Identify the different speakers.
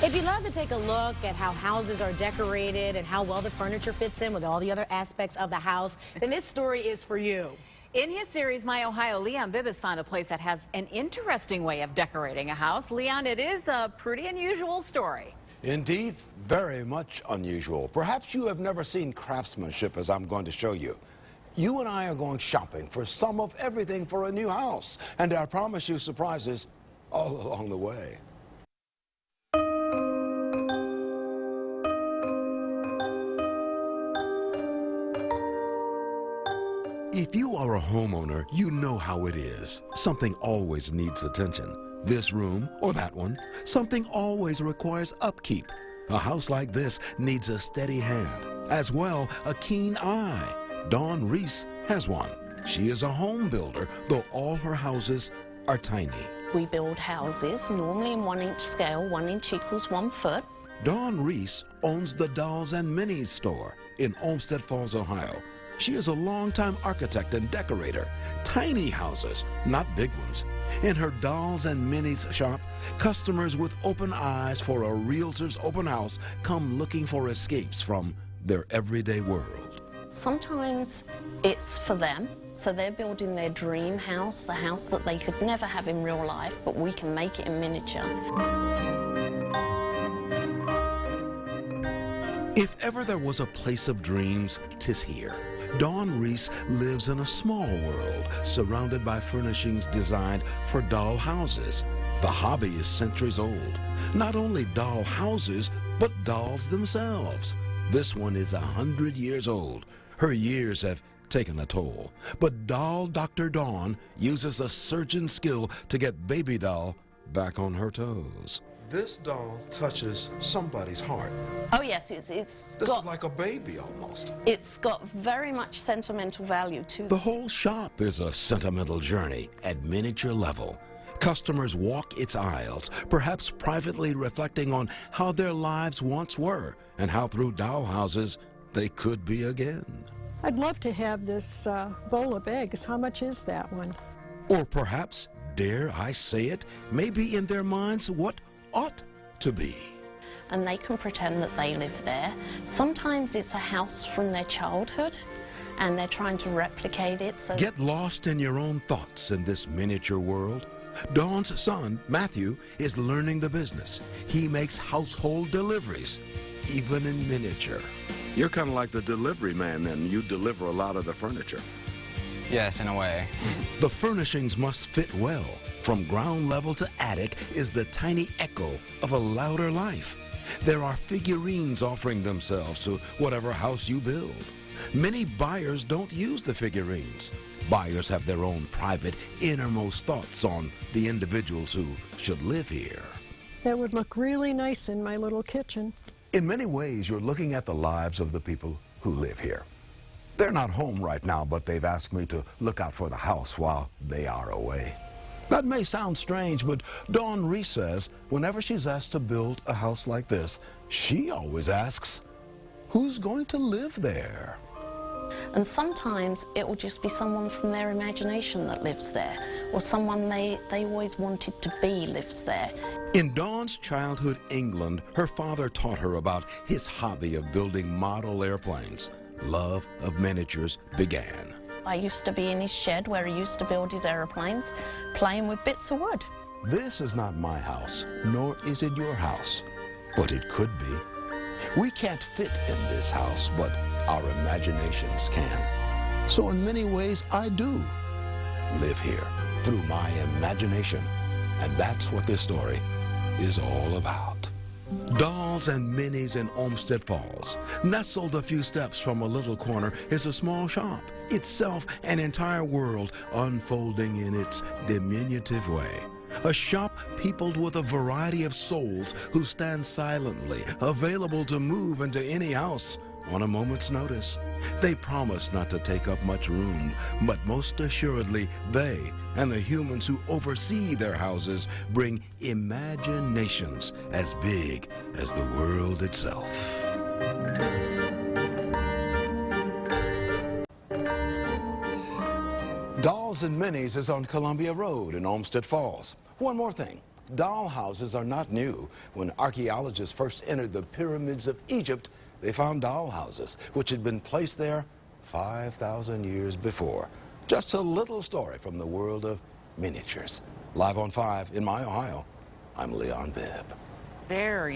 Speaker 1: If you'd love to take a look at how houses are decorated and how well the furniture fits in with all the other aspects of the house, then this story is for you.
Speaker 2: In his series, My Ohio, Leon Bibb has found a place that has an interesting way of decorating a house. Leon, it is a pretty unusual story.
Speaker 3: Indeed, very much unusual. Perhaps you have never seen craftsmanship as I'm going to show you. You and I are going shopping for some of everything for a new house, and I promise you surprises all along the way. If you are a homeowner, you know how it is. Something always needs attention. This room or that one, something always requires upkeep. A house like this needs a steady hand, as well a keen eye. Dawn Reese has one. She is a home builder, though all her houses are tiny.
Speaker 4: We build houses normally in 1-inch scale, 1 inch equals 1 foot.
Speaker 3: Dawn Reese owns the Dolls and Minis store in Olmsted Falls, Ohio. She is a longtime architect and decorator. Tiny houses, not big ones. In her Dolls and Minis shop, customers with open eyes for a realtor's open house come looking for escapes from their everyday world.
Speaker 4: Sometimes it's for them, so they're building their dream house, the house that they could never have in real life, but we can make it in miniature.
Speaker 3: If ever there was a place of dreams, 'tis here. Dawn Reese lives in a small world, surrounded by furnishings designed for doll houses. The hobby is centuries old. Not only doll houses, but dolls themselves. This one is 100 years old. Her years have taken a toll. But Doll Dr. Dawn uses a surgeon's skill to get Baby Doll back on her toes. This doll touches somebody's heart.
Speaker 4: Oh yes, it's
Speaker 3: This
Speaker 4: got,
Speaker 3: is like a baby almost.
Speaker 4: it's got very much sentimental value to
Speaker 3: The whole shop is a sentimental journey at miniature level. Customers walk its aisles, perhaps privately reflecting on how their lives once were and how through doll houses they could be again.
Speaker 5: I'd love to have this bowl of eggs. How much is that one?
Speaker 3: Or perhaps, dare I say it, maybe in their minds what ought to be.
Speaker 4: and they can pretend that they live there. Sometimes it's a house from their childhood and they're trying to replicate it. So
Speaker 3: Get lost in your own thoughts in this miniature world. Dawn's son, Matthew, is learning the business. He makes household deliveries, even in miniature. You're kind of like the delivery man then. You deliver a lot of the furniture.
Speaker 6: Yes, in a way.
Speaker 3: The furnishings must fit well. From ground level to attic is the tiny echo of a louder life. There are figurines offering themselves to whatever house you build. Many buyers don't use the figurines. Buyers have their own private, innermost thoughts on the individuals who should live here.
Speaker 5: That would look really nice in my little kitchen.
Speaker 3: In many ways, you're looking at the lives of the people who live here. They're not home right now, but they've asked me to look out for the house while they are away. That may sound strange, but Dawn Reese says whenever she's asked to build a house like this, she always asks, who's going to live there?
Speaker 4: And sometimes it will just be someone from their imagination that lives there, or someone they always wanted to be lives there.
Speaker 3: In Dawn's childhood England, her father taught her about his hobby of building model airplanes. Love of miniatures began.
Speaker 4: I used to be in his shed where he used to build his aeroplanes, playing with bits of wood.
Speaker 3: This is not my house, nor is it your house, but it could be. We can't fit in this house, but our imaginations can. So in many ways, I do live here through my imagination. And that's what this story is all about. Dolls and Minis in Olmsted Falls. Nestled a few steps from a little corner is a small shop, itself an entire world unfolding in its diminutive way. A shop peopled with a variety of souls who stand silently, available to move into any house on a moment's notice. They promise not to take up much room, but most assuredly they and the humans who oversee their houses bring imaginations as big as the world itself. Dolls and Minis is on Columbia Road in Olmsted Falls. One more thing. doll houses are not new. When archaeologists first entered the pyramids of Egypt, they found doll houses, which had been placed there 5,000 years before. Just a little story from the world of miniatures. Live on 5 in my Ohio, I'm Leon Bibb.
Speaker 2: Very nice.